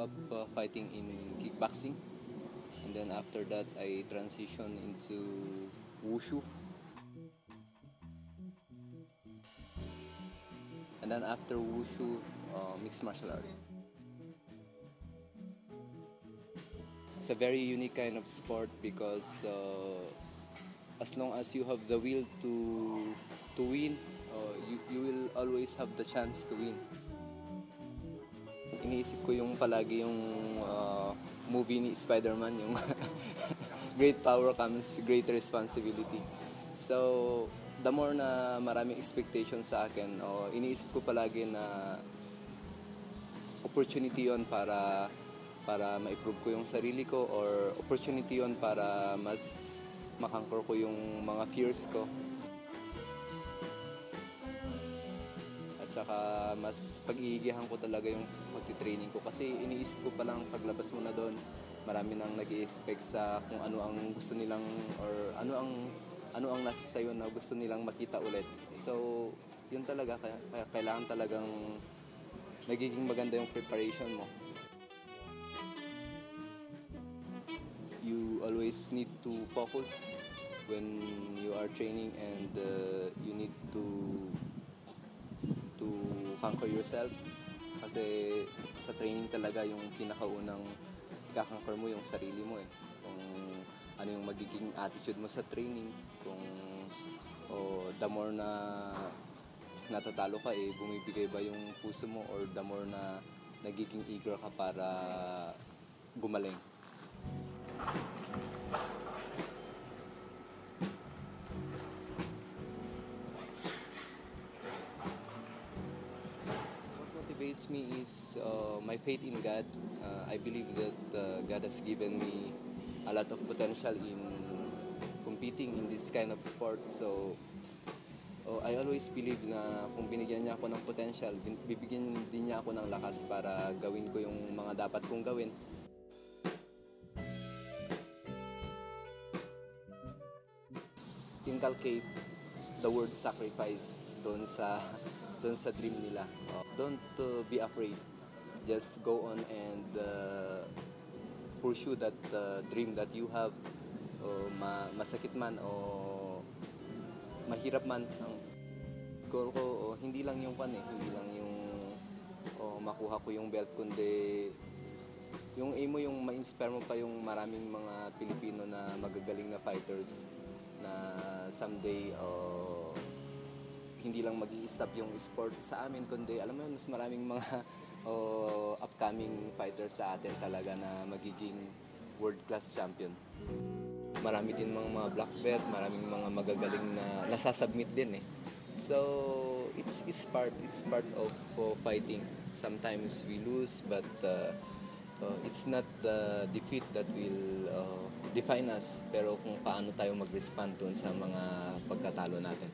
up fighting in kickboxing, and then after that I transitioned into wushu, and then after wushu, mixed martial arts. It's a very unique kind of sport because as long as you have the will to win, you will always have the chance to win. Iniisip ko yung palagi yung movie ni Spider-Man, yung great power comes great responsibility. So, the more na maraming expectation sa akin, iniisip ko palagi na opportunity yon para ma-improve ko yung sarili ko, or opportunity yon para mas makonquer ko yung mga fears ko. At saka mas pag-iigihan ko talaga yung pagtitraining ko, kasi iniisip ko palang paglabas mo na doon, marami nang nag-i-expect sa kung ano ang gusto nilang, or ano ang nasa sayo na gusto nilang makita ulit. So, yun talaga, kaya kailangan talagang nagiging maganda yung preparation mo. You always need to focus when you are training, and you need to conquer yourself, kasi sa training talaga yung pinakaunang ikakonquer mo yung sarili mo kung ano yung magiging attitude mo sa training, kung the more na natatalo ka, bumibigay ba yung puso mo, or the more na nagiging eager ka para gumaling. What motivates me is my faith in God. I believe that God has given me a lot of potential in competing in this kind of sport. So, I always believe na kung binigyan niya ako ng potential, bibigyan din niya ako ng lakas para gawin ko yung mga dapat kong gawin. Inculcate the word sacrifice doon sa dream nila. Don't be afraid. Just go on and pursue that dream that you have. Masakit man o mahirap man, ang goal ko hindi lang yung hindi lang yung makuha ko yung belt, kundi yung aim mo, yung ma-inspire mo pa yung maraming mga Pilipino na magagaling na fighters, na someday hindi lang mag-i-stop yung sport sa amin, kundi alam mo yun, mas maraming mga upcoming fighters sa atin talaga na magiging world class champion. Marami din mga black belt, maraming mga magagaling na nasasubmit din So it's part of fighting. Sometimes we lose, but it's not the defeat that will define us, pero kung paano tayo mag-respond dun sa mga pagkatalo natin.